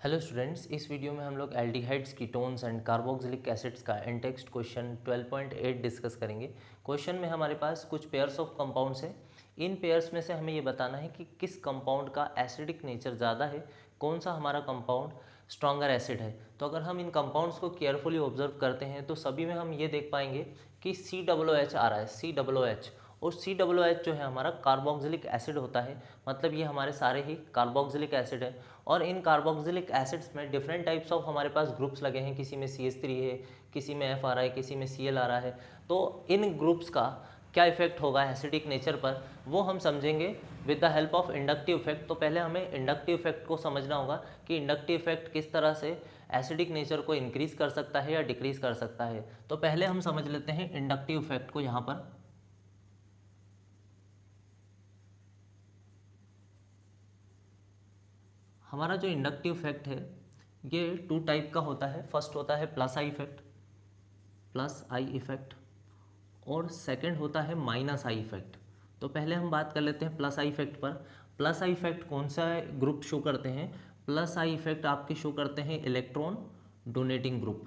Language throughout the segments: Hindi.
हेलो स्टूडेंट्स, इस वीडियो में हम लोग aldehydes, ketones and carboxylic acids का इन टेक्स्ट क्वेश्चन 12.8 डिस्कस करेंगे। क्वेश्चन में हमारे पास कुछ पेयर्स ऑफ कंपाउंड्स हैं। इन पेयर्स में से हमें ये बताना है कि किस कंपाउंड का एसिडिक नेचर ज़्यादा है, कौन सा हमारा कंपाउंड स्ट्रॉन्गर एसिड है। तो अगर हम इन कंपाउंड्स को केयरफुली ऑब्जर्व करते हैं तो सभी में हम ये देख पाएंगे कि COOH आ रहा है, COOH। और COOH जो है हमारा कार्बोक्सिलिक एसिड होता है, मतलब ये हमारे सारे ही कार्बोक्सिलिक एसिड है। और इन कार्बोक्सिलिक एसिड्स में डिफरेंट टाइप्स ऑफ हमारे पास ग्रुप्स लगे हैं, किसी में CH3 है, किसी में F आ रहा है, किसी में Cl आ रहा है। तो इन ग्रुप्स का क्या इफेक्ट होगा एसिडिक नेचर पर, वो हम समझेंगे with the help of inductive effect. तो पहले हमें इंडक्टिव इफेक्ट को समझना होगा कि इंडक्टिव इफेक्ट किस तरह से एसिडिक नेचर को इंक्रीज कर सकता है या डिक्रीज कर सकता है। तो पहले हम समझ लेते हैं इंडक्टिव इफेक्ट को। यहाँ पर हमारा जो इंडक्टिव इफेक्ट है ये टू टाइप का होता है। फर्स्ट होता है plus I effect, plus I effect, और सेकंड होता है माइनस आई इफेक्ट। तो पहले हम बात कर लेते हैं प्लस आई इफेक्ट पर। प्लस आई इफेक्ट कौन सा ग्रुप शो करते हैं? प्लस आई इफेक्ट आपके शो करते हैं electron donating group.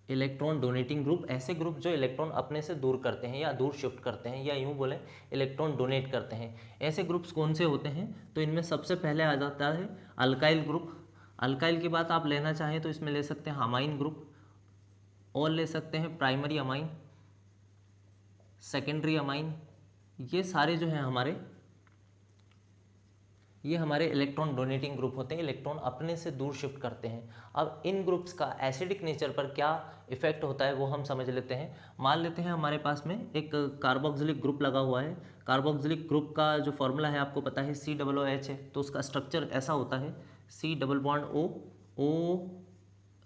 Electron donating group ऐसे ग्रुप जो इलेक्ट्रॉन अपने से दूर करते हैं या दूर शिफ्ट करते हैं, या यूँ बोलें इलेक्ट्रॉन डोनेट करते हैं। ऐसे ग्रुप्स कौन से होते हैं? तो इनमें सबसे पहले आ जाता है अल्काइल ग्रुप। अल्काइल की बात आप लेना चाहें तो इसमें ले सकते हैं अमाइन ग्रुप, और ले सकते हैं प्राइमरी अमाइन, सेकेंडरी अमाइन। ये सारे जो हैं हमारे इलेक्ट्रॉन डोनेटिंग ग्रुप होते हैं, इलेक्ट्रॉन अपने से दूर शिफ्ट करते हैं। अब इन ग्रुप्स का एसिडिक नेचर पर क्या इफेक्ट होता है वो हम समझ लेते हैं। मान लेते हैं हमारे पास में एक कार्बोक्सिलिक ग्रुप लगा हुआ है। कार्बोक्सिलिक ग्रुप का जो फॉर्मूला है आपको पता है, COOH है। तो उसका स्ट्रक्चर ऐसा होता है, C double bond O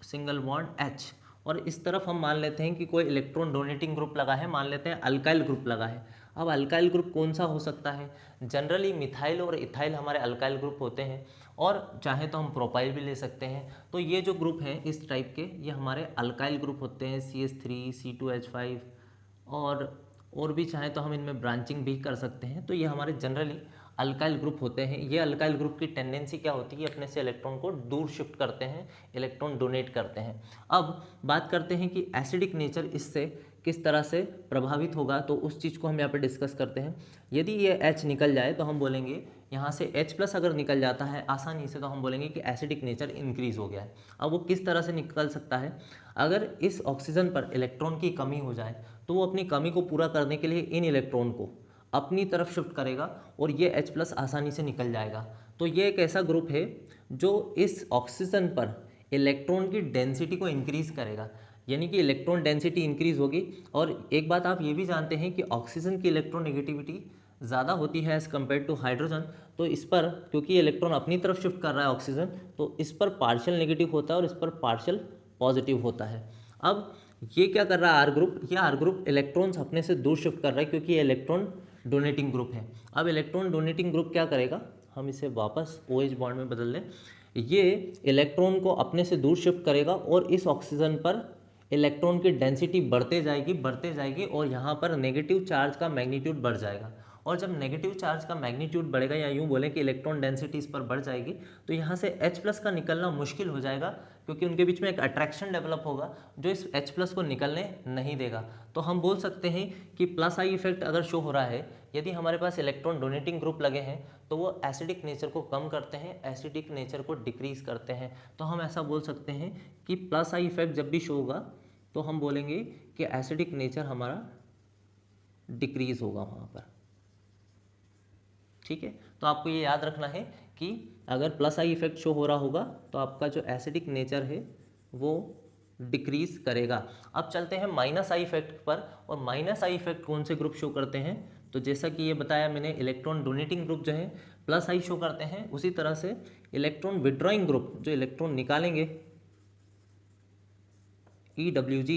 single bond H। और इस तरफ हम मान लेते हैं कि कोई इलेक्ट्रॉन डोनेटिंग ग्रुप लगा है, मान लेते हैं अल्काइल ग्रुप लगा है। अब अल्काइल ग्रुप कौन सा हो सकता है? जनरली मिथाइल और इथाइल हमारे अल्काइल ग्रुप होते हैं, और चाहे तो हम प्रोपाइल भी ले सकते हैं। तो ये जो ग्रुप हैं इस टाइप के, ये हमारे अल्काइल ग्रुप होते हैं, CH3, C2H5, और भी चाहे तो हम इनमें ब्रांचिंग भी कर सकते हैं। तो ये हमारे जनरली अल्काइल ग्रुप होते हैं। ये अल्काइल ग्रुप की टेंडेंसी क्या होती है? अपने से इलेक्ट्रॉन को दूर शिफ्ट करते हैं, इलेक्ट्रॉन डोनेट करते हैं। अब बात करते हैं कि एसिडिक नेचर इससे किस तरह से प्रभावित होगा, तो उस चीज़ को हम यहाँ पे डिस्कस करते हैं। यदि ये H निकल जाए तो हम बोलेंगे, यहाँ से H+ अगर निकल जाता है आसानी से, तो हम बोलेंगे कि एसिडिक नेचर इंक्रीज हो गया है। अब वो किस तरह से निकल सकता है? अगर इस ऑक्सीजन पर इलेक्ट्रॉन की कमी हो जाए तो वो अपनी कमी को पूरा करने के लिए इन इलेक्ट्रॉन को अपनी तरफ शिफ्ट करेगा और ये H+ आसानी से निकल जाएगा। तो ये एक ऐसा ग्रुप है जो इस ऑक्सीजन पर इलेक्ट्रॉन की डेंसिटी को इंक्रीज करेगा, यानी कि इलेक्ट्रॉन डेंसिटी इंक्रीज होगी। और एक बात आप ये भी जानते हैं कि ऑक्सीजन की इलेक्ट्रोनेगेटिविटी ज़्यादा होती है एज़ कम्पेयर टू हाइड्रोजन। तो इस पर, क्योंकि इलेक्ट्रॉन अपनी तरफ शिफ्ट कर रहा है ऑक्सीजन, तो इस पर पार्शियल नेगेटिव होता है और इस पर पार्शियल पॉजिटिव होता है। अब ये क्या कर रहा है आर ग्रुप? ये आर ग्रुप इलेक्ट्रॉन्स अपने से दूर शिफ्ट कर रहा है, क्योंकि ये इलेक्ट्रॉन डोनेटिंग ग्रुप है। अब इलेक्ट्रॉन डोनेटिंग ग्रुप क्या करेगा? हम इसे वापस OH बॉन्ड में बदल लें। ये इलेक्ट्रॉन को अपने से दूर शिफ्ट करेगा और इस ऑक्सीजन पर इलेक्ट्रॉन की डेंसिटी बढ़ते जाएगी, और यहाँ पर नेगेटिव चार्ज का मैग्नीट्यूड बढ़ जाएगा। और जब नेगेटिव चार्ज का मैग्नीट्यूड बढ़ेगा, या यूँ बोलें कि इलेक्ट्रॉन डेंसिटी इस पर बढ़ जाएगी, तो यहाँ से H+ का निकलना मुश्किल हो जाएगा, क्योंकि उनके बीच में एक अट्रैक्शन डेवलप होगा जो इस H+ को निकलने नहीं देगा। तो हम बोल सकते हैं कि प्लस आई इफेक्ट अगर शो हो रहा है, यदि हमारे पास इलेक्ट्रॉन डोनेटिंग ग्रुप लगे हैं, तो वो एसिडिक नेचर को कम करते हैं, एसिडिक नेचर को डिक्रीज करते हैं। तो हम ऐसा बोल सकते हैं कि प्लस आई इफेक्ट जब भी शो होगा तो हम बोलेंगे कि एसिडिक नेचर हमारा डिक्रीज होगा वहाँ पर। ठीक है, तो आपको ये याद रखना है कि अगर प्लस आई इफेक्ट शो हो रहा होगा तो आपका जो एसिडिक नेचर है वो डिक्रीज करेगा। अब चलते हैं माइनस आई इफेक्ट पर। और माइनस आई इफेक्ट कौन से ग्रुप शो करते हैं? तो जैसा कि ये बताया मैंने, इलेक्ट्रॉन डोनेटिंग ग्रुप जो है प्लस आई शो करते हैं, उसी तरह से इलेक्ट्रॉन विड्रॉइंग ग्रुप जो इलेक्ट्रॉन निकालेंगे, EWG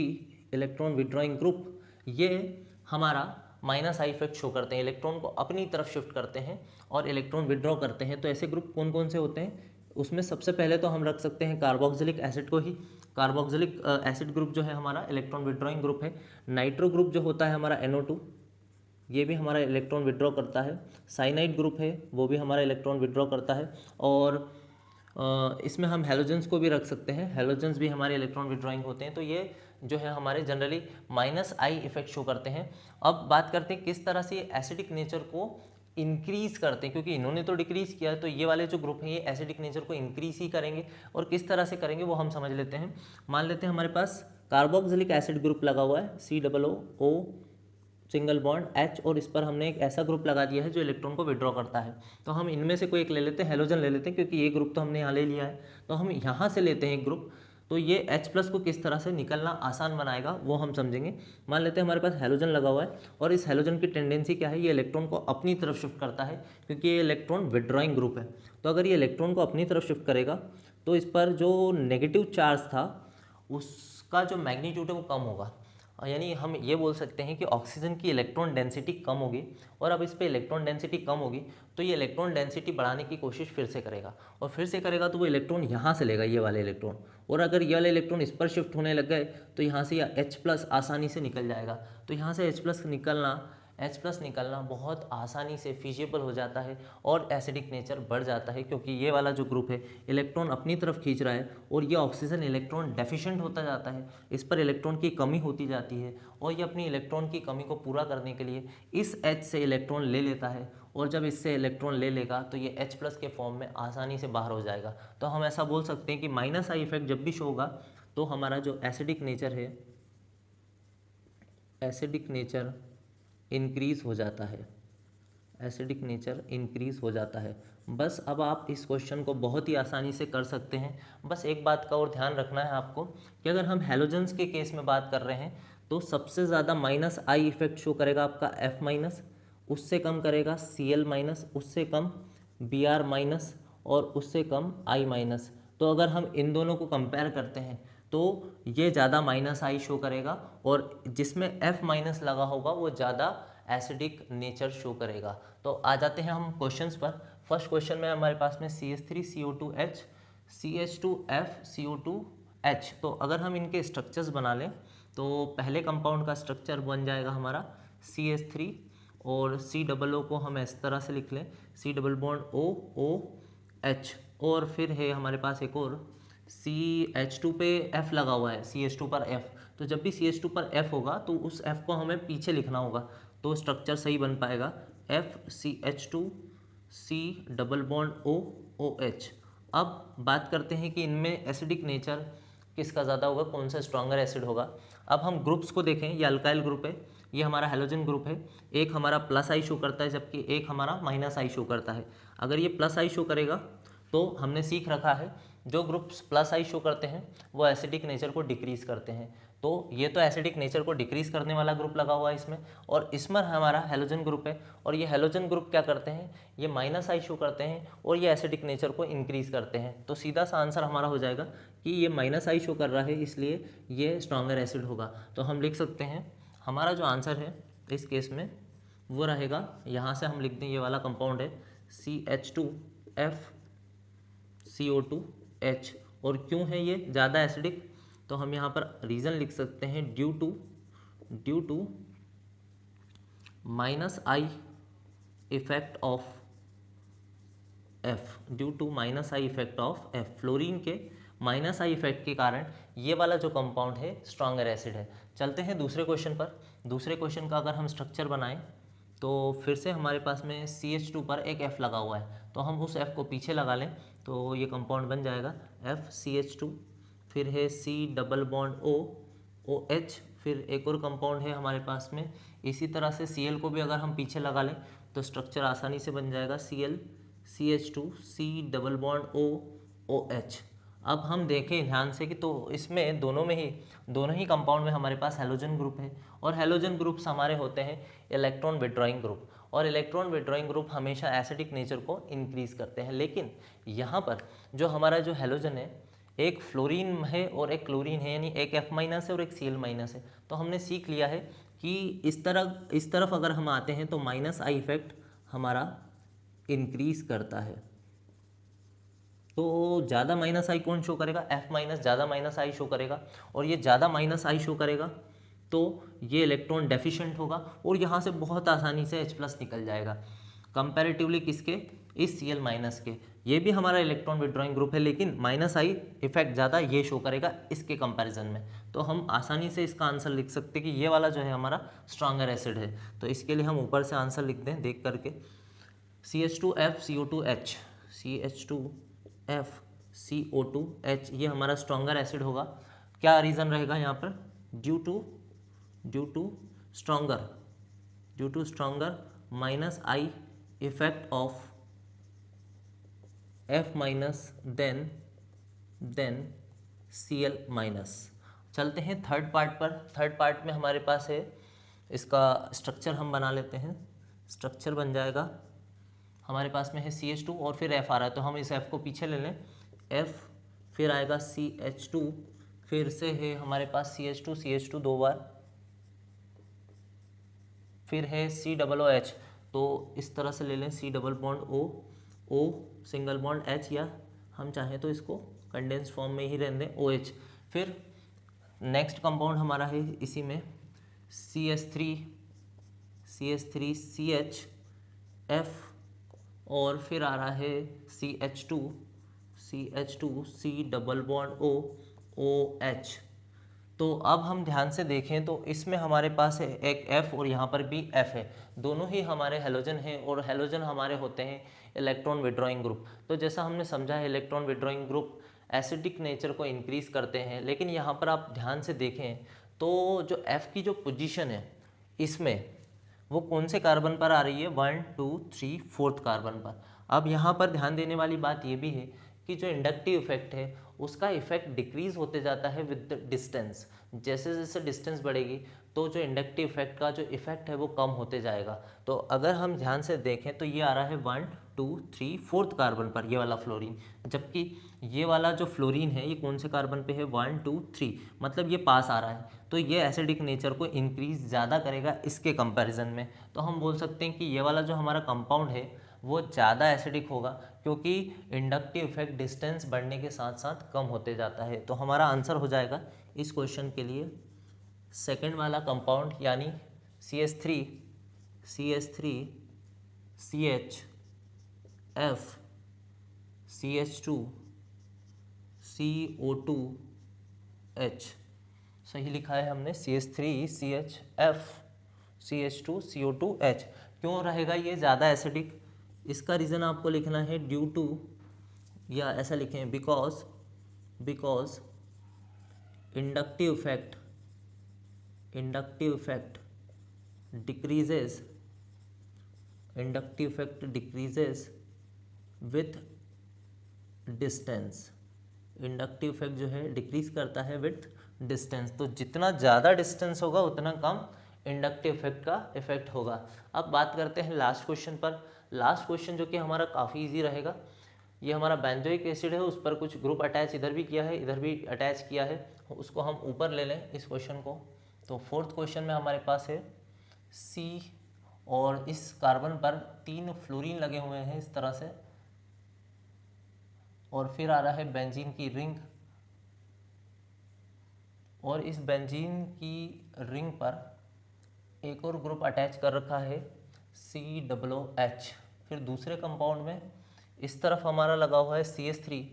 इलेक्ट्रॉन विड्रॉइंग ग्रुप, ये हमारा माइनस आई इफेक्ट शो करते हैं, इलेक्ट्रॉन को अपनी तरफ शिफ्ट करते हैं और इलेक्ट्रॉन विड्रॉ करते हैं। तो ऐसे ग्रुप कौन कौन से होते हैं? उसमें सबसे पहले तो हम रख सकते हैं कार्बोक्सिलिक एसिड को ही। कार्बोक्सिलिक एसिड ग्रुप जो है हमारा इलेक्ट्रॉन विड्रॉइंग ग्रुप है। नाइट्रो ग्रुप जो होता है हमारा NO2, ये भी हमारा इलेक्ट्रॉन विड्रॉ करता है। साइनाइड ग्रुप है, वो भी हमारा इलेक्ट्रॉन विड्रॉ करता है। और इसमें हम हेलोजेंस को भी रख सकते हैं, हेलोजेंस भी हमारे इलेक्ट्रॉन विड्रॉइंग होते हैं। तो ये जो है हमारे जनरली -I इफेक्ट शो करते हैं। अब बात करते हैं किस तरह से एसिडिक नेचर को इंक्रीज करते हैं, क्योंकि इन्होंने तो डिक्रीज किया, तो ये वाले जो ग्रुप हैं ये एसिडिक नेचर को इंक्रीज ही करेंगे। और किस तरह से करेंगे वो हम समझ लेते हैं। मान लेते हैं हमारे पास कार्बोक्सिलिक एसिड ग्रुप लगा हुआ है, COO सिंगल बॉन्ड H, और इस पर हमने एक ऐसा ग्रुप लगा दिया है जो इलेक्ट्रॉन को विड्रॉ करता है। तो हम इनमें से कोई एक ले लेते हैं, हेलोजन ले लेते हैं, क्योंकि ये ग्रुप तो हमने यहाँ ले लिया है। तो हम यहाँ से लेते हैं एक ग्रुप, तो ये H+ को किस तरह से निकलना आसान बनाएगा वो हम समझेंगे। मान लेते हैं हमारे पास हेलोजन लगा हुआ है, और इस हेलोजन की टेंडेंसी क्या है, ये इलेक्ट्रॉन को अपनी तरफ शिफ्ट करता है, क्योंकि ये इलेक्ट्रॉन विड्रॉइंग ग्रुप है। तो अगर ये इलेक्ट्रॉन को अपनी तरफ शिफ्ट करेगा तो इस पर जो नेगेटिव चार्ज था उसका जो मैग्नीट्यूड है वो कम होगा, यानी हम ये बोल सकते हैं कि ऑक्सीजन की इलेक्ट्रॉन डेंसिटी कम होगी। और अब इस पे इलेक्ट्रॉन डेंसिटी कम होगी तो ये इलेक्ट्रॉन डेंसिटी बढ़ाने की कोशिश फिर से करेगा, और फिर से करेगा तो वो इलेक्ट्रॉन यहाँ से लेगा, ये वाले इलेक्ट्रॉन, और अगर ये वाले इलेक्ट्रॉन इस पर शिफ्ट होने लग गए तो यहाँ से H+ आसानी से निकल जाएगा। तो यहाँ से H+ निकलना बहुत आसानी से फिजिबल हो जाता है, और एसिडिक नेचर बढ़ जाता है, क्योंकि ये वाला जो ग्रुप है इलेक्ट्रॉन अपनी तरफ खींच रहा है, और ये ऑक्सीजन इलेक्ट्रॉन डेफिशिएंट होता जाता है, इस पर इलेक्ट्रॉन की कमी होती जाती है, और ये अपनी इलेक्ट्रॉन की कमी को पूरा करने के लिए इस H से इलेक्ट्रॉन ले लेता है, और जब इससे इलेक्ट्रॉन ले लेगा तो ये H+ के फॉर्म में आसानी से बाहर हो जाएगा। तो हम ऐसा बोल सकते हैं कि -I इफेक्ट जब भी शो होगा तो हमारा जो एसिडिक नेचर है, एसिडिक नेचर इंक्रीज हो जाता है, एसिडिक नेचर इंक्रीज हो जाता है। बस अब आप इस क्वेश्चन को बहुत ही आसानी से कर सकते हैं। बस एक बात का और ध्यान रखना है आपको कि अगर हम हेलोजेंस के केस में बात कर रहे हैं तो सबसे ज़्यादा -I इफेक्ट शो करेगा आपका F-, उससे कम करेगा Cl-, उससे कम Br-, और उससे कम I-। तो अगर हम इन दोनों को कंपेयर करते हैं तो ये ज़्यादा -I शो करेगा, और जिसमें F- लगा होगा वो ज़्यादा एसिडिक नेचर शो करेगा। तो आ जाते हैं हम क्वेश्चंस पर। फर्स्ट क्वेश्चन में हमारे पास में CH3CO2H, CH2F, CO2H। तो अगर हम इनके स्ट्रक्चर्स बना लें तो पहले कंपाउंड का स्ट्रक्चर बन जाएगा हमारा CH3, और COO को हम इस तरह से लिख लें, C+OOH, और फिर है हमारे पास एक और CH2 पे F लगा हुआ है, CH2 पर F। तो जब भी CH2 पर F होगा तो उस F को हमें पीछे लिखना होगा, तो स्ट्रक्चर सही बन पाएगा FCH2 COOH। अब बात करते हैं कि इनमें एसिडिक नेचर किसका ज़्यादा होगा, कौन सा स्ट्रॉन्गर एसिड होगा। अब हम ग्रुप्स को देखें, ये अल्काइल ग्रुप है, ये हमारा हेलोजन ग्रुप है, एक हमारा +I शो करता है जबकि एक हमारा -I शो करता है। अगर ये +I शो करेगा तो हमने सीख रखा है जो ग्रुप्स +I शो करते हैं वो एसिडिक नेचर को डिक्रीज़ करते हैं। तो ये तो एसिडिक नेचर को डिक्रीज़ करने वाला ग्रुप लगा हुआ है इसमें, और इसमें हमारा हेलोजन ग्रुप है, और ये हेलोजन ग्रुप क्या करते हैं, ये -I शो करते हैं और ये एसिडिक नेचर को इंक्रीज़ करते हैं। तो सीधा सा आंसर हमारा हो जाएगा कि ये -I शो कर रहा है इसलिए ये स्ट्रॉन्गर एसिड होगा। तो हम लिख सकते हैं हमारा जो आंसर है इस केस में वो रहेगा, यहाँ से हम लिख दें ये वाला कंपाउंड है CH2FCO2H। और क्यों है ये ज़्यादा एसिडिक, तो हम यहाँ पर रीज़न लिख सकते हैं due to -I effect of F, due to -I effect of F। Fluorine के -I इफेक्ट के कारण ये वाला जो कंपाउंड है स्ट्रॉन्गर एसिड है। चलते हैं दूसरे क्वेश्चन पर। दूसरे क्वेश्चन का अगर हम स्ट्रक्चर बनाएं तो फिर से हमारे पास में CH2 पर एक F लगा हुआ है, तो हम उस F को पीछे लगा लें तो ये कंपाउंड बन जाएगा FCH2, फिर है C+OOH, फिर एक और कंपाउंड है हमारे पास में। इसी तरह से Cl को भी अगर हम पीछे लगा लें तो स्ट्रक्चर आसानी से बन जाएगा CH2 C+OOH। अब हम देखें ध्यान से कि तो इसमें दोनों ही कंपाउंड में हमारे पास हेलोजन ग्रुप है, और हेलोजन ग्रुप्स हमारे होते हैं इलेक्ट्रॉन विड्रॉइंग ग्रुप, और इलेक्ट्रॉन विड्रॉइंग ग्रुप हमेशा एसिडिक नेचर को इंक्रीज करते हैं। लेकिन यहाँ पर जो हमारा जो हेलोजन है, एक फ्लोरीन है और एक क्लोरीन है, यानी एक F- है और एक Cl- है। तो हमने सीख लिया है कि इस तरफ अगर हम आते हैं तो -I इफेक्ट हमारा इंक्रीज करता है। तो ज़्यादा -I कौन शो करेगा, F- ज़्यादा -I शो करेगा, और ये ज़्यादा -I शो करेगा तो ये इलेक्ट्रॉन डेफिशिएंट होगा, और यहाँ से बहुत आसानी से H+ निकल जाएगा कंपैरेटिवली किसके, इस Cl- के। ये भी हमारा इलेक्ट्रॉन विड्रॉइंग ग्रुप है, लेकिन माइनस आई इफेक्ट ज़्यादा ये शो करेगा इसके कंपैरिजन में। तो हम आसानी से इसका आंसर लिख सकते हैं कि ये वाला जो है हमारा स्ट्रॉन्गर एसिड है। तो इसके लिए हम ऊपर से आंसर लिख दें देख करके, CH2FCO2H, CH2FCO2H ये हमारा स्ट्रॉन्गर एसिड होगा। क्या रीज़न रहेगा यहाँ पर? Due to stronger minus I effect of F minus than Cl minus. चलते हैं थर्ड पार्ट पर। थर्ड पार्ट में हमारे पास है, इसका स्ट्रक्चर हम बना लेते हैं। स्ट्रक्चर बन जाएगा, हमारे पास में है CH2 और फिर F आ रहा है, तो हम इस F को पीछे ले लें, F फिर आएगा CH2, फिर से है हमारे पास CH2 दो बार, फिर है COOH, तो इस तरह से ले लें, C double bond O single bond H, या हम चाहें तो इसको कंडेंस फॉर्म में ही रहने दें OH। फिर नेक्स्ट कंपाउंड हमारा है इसी में CH3CH और फिर आ रहा है CH2 C double bond OH। तो अब हम ध्यान से देखें तो इसमें हमारे पास है एक F और यहाँ पर भी F है, दोनों ही हमारे हेलोजन हैं और हेलोजन हमारे होते हैं इलेक्ट्रॉन विड्रॉइंग ग्रुप। तो जैसा हमने समझा है electron withdrawing group acidic nature को इंक्रीज करते हैं, लेकिन यहाँ पर आप ध्यान से देखें तो जो F की जो पोजीशन है इसमें वो कौन से कार्बन पर आ रही है? 1 2 3 4th कार्बन पर। अब यहाँ पर ध्यान देने वाली बात ये भी है कि जो इंडक्टिव इफेक्ट है उसका इफेक्ट डिक्रीज होते जाता है विद द डिस्टेंस। जैसे जैसे डिस्टेंस बढ़ेगी तो जो इंडक्टिव इफेक्ट का जो इफेक्ट है वो कम होते जाएगा। तो अगर हम ध्यान से देखें तो ये आ रहा है 1 2 3 4th कार्बन पर ये वाला फ्लोरीन, जबकि ये वाला जो फ्लोरीन है ये कौन से कार्बन पे है? 1 2 3, मतलब ये पास आ रहा है, तो ये एसिडिक नेचर को इंक्रीज ज़्यादा करेगा इसके कंपैरिजन में। तो हम बोल सकते हैं कि ये वाला जो हमारा कंपाउंड है वो ज़्यादा एसिडिक होगा, क्योंकि इंडक्टिव इफेक्ट डिस्टेंस बढ़ने के साथ साथ कम होते जाता है। तो हमारा आंसर हो जाएगा इस क्वेश्चन के लिए सेकंड वाला कंपाउंड, यानी CH3 CH CH2 CO2H। सही लिखा है हमने, CH3 CH2 CO2H। क्यों रहेगा ये ज़्यादा एसिडिक? इसका रीज़न आपको लिखना है ड्यू टू, या ऐसा लिखें because inductive effect decreases with distance. Inductive effect जो है डिक्रीज करता है विथ डिस्टेंस, तो जितना ज़्यादा डिस्टेंस होगा उतना कम इंडक्टिव इफेक्ट का इफेक्ट होगा। अब बात करते हैं लास्ट क्वेश्चन पर। लास्ट क्वेश्चन जो कि हमारा काफ़ी इजी रहेगा, ये हमारा बेंजोइक एसिड है, उस पर कुछ ग्रुप अटैच इधर भी किया है इधर भी अटैच किया है, उसको हम ऊपर ले लें इस क्वेश्चन को। तो फोर्थ क्वेश्चन में हमारे पास है C और इस कार्बन पर 3 फ्लोरीन लगे हुए हैं इस तरह से, और फिर आ रहा है बेंजीन की रिंग, और इस बेंजीन की रिंग पर एक और ग्रुप अटैच कर रखा है COOH। फिर दूसरे कंपाउंड में इस तरफ हमारा लगा हुआ है CH3,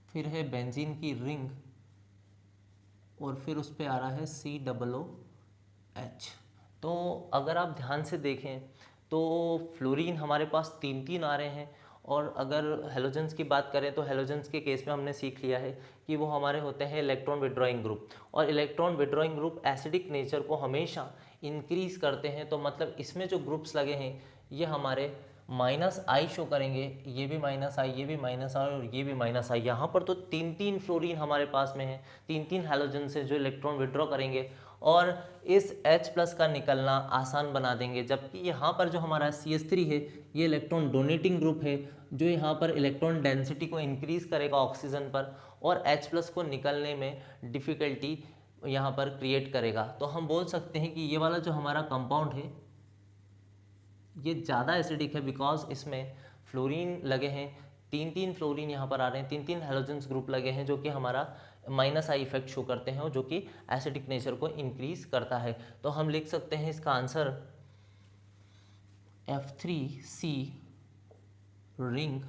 फिर है बेंजीन की रिंग, और फिर उस पर आ रहा है COOH। तो अगर आप ध्यान से देखें तो फ्लोरीन हमारे पास 3 आ रहे हैं, और अगर हेलोजेंस की बात करें तो हेलोजेंस के केस में हमने सीख लिया है कि वो हमारे होते हैं इलेक्ट्रॉन विड्रॉइंग ग्रुप, और electron withdrawing group acidic nature को हमेशा इंक्रीज करते हैं। तो मतलब इसमें जो ग्रुप्स लगे हैं ये हमारे -I शो करेंगे, ये भी -I, ये भी -I और ये भी -I। यहाँ पर तो 3 फ्लोरीन हमारे पास में है, 3 हैलोजन से जो इलेक्ट्रॉन विड्रॉ करेंगे और इस H+ का निकलना आसान बना देंगे। जबकि यहाँ पर जो हमारा CH3 है ये इलेक्ट्रॉन डोनेटिंग ग्रुप है, जो यहाँ पर इलेक्ट्रॉन डेंसिटी को इंक्रीज करेगा ऑक्सीजन पर, और H+ को निकलने में डिफ़िकल्टी यहाँ पर क्रिएट करेगा। तो हम बोल सकते हैं कि ये वाला जो हमारा कंपाउंड है ये ज़्यादा एसिडिक है, बिकॉज इसमें फ्लोरीन लगे हैं, 3 फ्लोरीन यहाँ पर आ रहे हैं, 3 हैलोजेंस ग्रुप लगे हैं, जो कि हमारा -I इफेक्ट शो करते हैं और जो कि एसिडिक नेचर को इंक्रीज करता है। तो हम लिख सकते हैं इसका आंसर F3C रिंग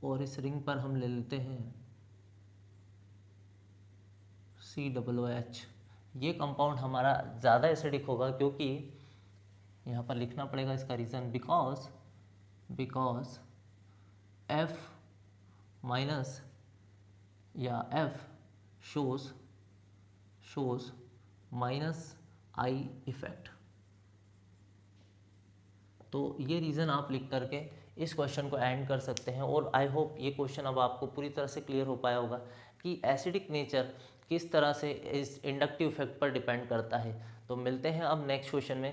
और इस रिंग पर हम ले लेते हैं COOH। ये कंपाउंड हमारा ज़्यादा एसिडिक होगा क्योंकि यहाँ पर लिखना पड़ेगा इसका रीज़न, बिकॉज F माइनस या F shows minus I effect. तो ये रीज़न आप लिख करके इस क्वेश्चन को एंड कर सकते हैं। और आई होप ये क्वेश्चन अब आपको पूरी तरह से क्लियर हो पाया होगा कि एसिडिक नेचर किस तरह से इस इंडक्टिव इफेक्ट पर डिपेंड करता है। तो मिलते हैं अब नेक्स्ट क्वेश्चन में।